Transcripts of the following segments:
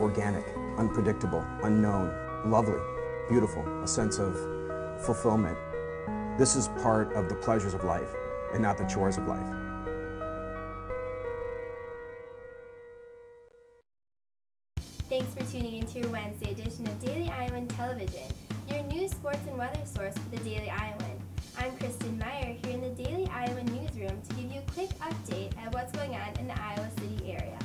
organic, unpredictable, unknown, lovely, beautiful, a sense of fulfillment. This is part of the pleasures of life and not the chores of life. Thanks for tuning into your Wednesday edition of Daily Iowan Television, your news, sports, and weather source for the Daily Iowan. I'm Kristen Meyer here in the Daily Iowan newsroom to give you a quick update at what's going on in the Iowa City area.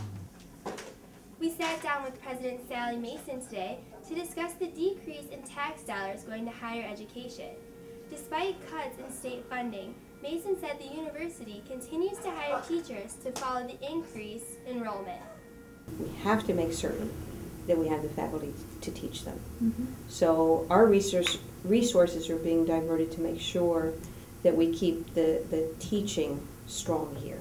We sat down with President Sally Mason today to discuss the decrease in tax dollars going to higher education. Despite cuts in state funding, Mason said the university continues to hire teachers to follow the increased enrollment. We have to make certain that we have the faculty to teach them. So our resources are being diverted to make sure that we keep the teaching strong here.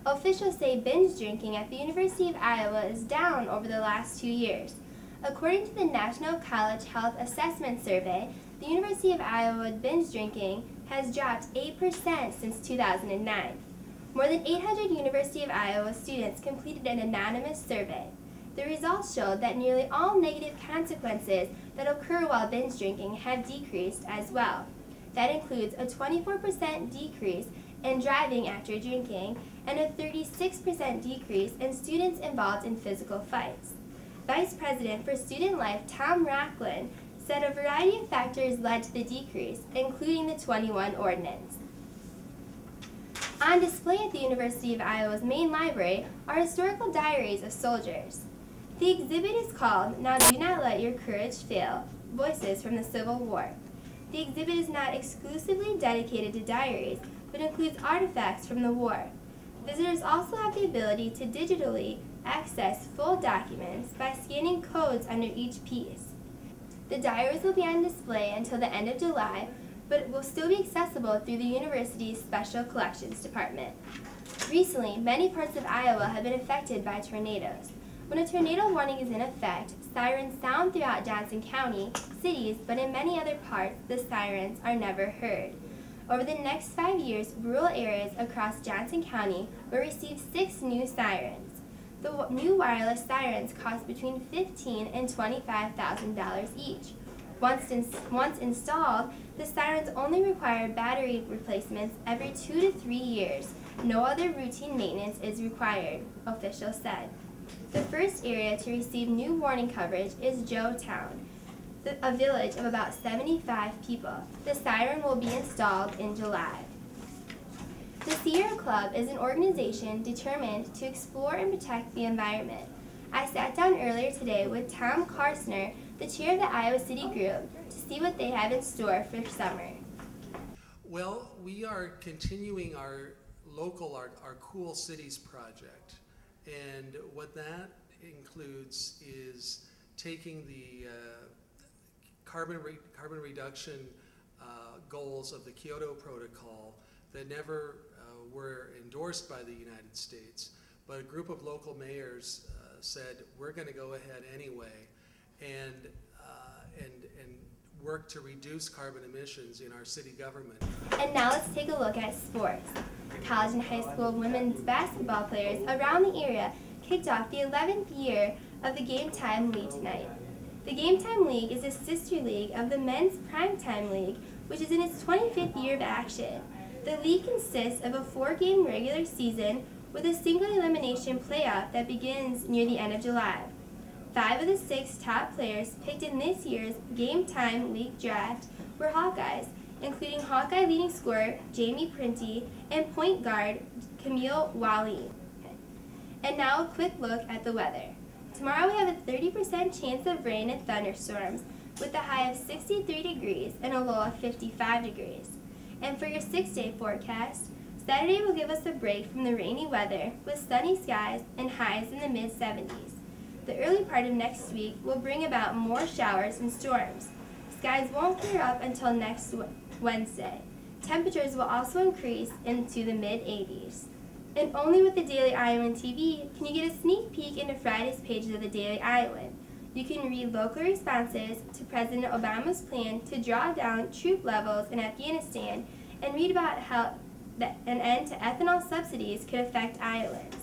Officials say binge drinking at the University of Iowa is down over the last 2 years. According to the National College Health Assessment Survey, the University of Iowa binge drinking has dropped 8% since 2009. More than 800 University of Iowa students completed an anonymous survey. The results showed that nearly all negative consequences that occur while binge drinking have decreased as well. That includes a 24% decrease in driving after drinking and a 36% decrease in students involved in physical fights. Vice President for Student Life Tom Rocklin said a variety of factors led to the decrease, including the 21 ordinance. On display at the University of Iowa's main library are historical diaries of soldiers. The exhibit is called Now Do Not Let Your Courage Fail, Voices from the Civil War. The exhibit is not exclusively dedicated to diaries, but includes artifacts from the war. Visitors also have the ability to digitally access full documents by scanning codes under each piece. The diaries will be on display until the end of July, but will still be accessible through the university's Special Collections Department. Recently, many parts of Iowa have been affected by tornadoes. When a tornado warning is in effect, sirens sound throughout Johnson County, cities, but in many other parts, the sirens are never heard. Over the next 5 years, rural areas across Johnson County will receive 6 new sirens. The new wireless sirens cost between $15,000 and $25,000 each. Once installed, the sirens only require battery replacements every 2 to 3 years. No other routine maintenance is required, officials said. The first area to receive new warning coverage is Joetown, a village of about 75 people. The siren will be installed in July. The Sierra Club is an organization determined to explore and protect the environment. I sat down earlier today with Tom Karsner, the chair of the Iowa City Group, to see what they have in store for summer. Well, we are continuing our Cool Cities project. And what that includes is taking the carbon reduction goals of the Kyoto Protocol that never were endorsed by the United States, but a group of local mayors said we're going to go ahead anyway and work to reduce carbon emissions in our city government. And now let's take a look at sports. College and high school women's basketball players around the area kicked off the 11th year of the Game Time League tonight. The Game Time League is a sister league of the Men's Primetime League, which is in its 25th year of action. The league consists of a 4-game regular season with a single elimination playoff that begins near the end of July. 5 of the 6 top players picked in this year's Game Time League draft were Hawkeyes, including Hawkeye leading scorer Jamie Prunty and point guard Camille Wally. And now a quick look at the weather. Tomorrow we have a 30% chance of rain and thunderstorms with a high of 63 degrees and a low of 55 degrees. And for your 6-day forecast, Saturday will give us a break from the rainy weather with sunny skies and highs in the mid-70s. The early part of next week will bring about more showers and storms. Skies won't clear up until next Wednesday. Temperatures will also increase into the mid-80s. And only with the Daily Iowan TV can you get a sneak peek into Friday's pages of the Daily Iowan. You can read local responses to President Obama's plan to draw down troop levels in Afghanistan and read about how an end to ethanol subsidies could affect Iowans.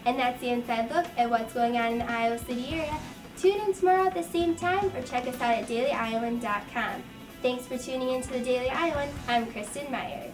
And that's the inside look at what's going on in the Iowa City area. Tune in tomorrow at the same time or check us out at dailyiowan.com. Thanks for tuning in to the Daily Iowan. I'm Kristen Meyer.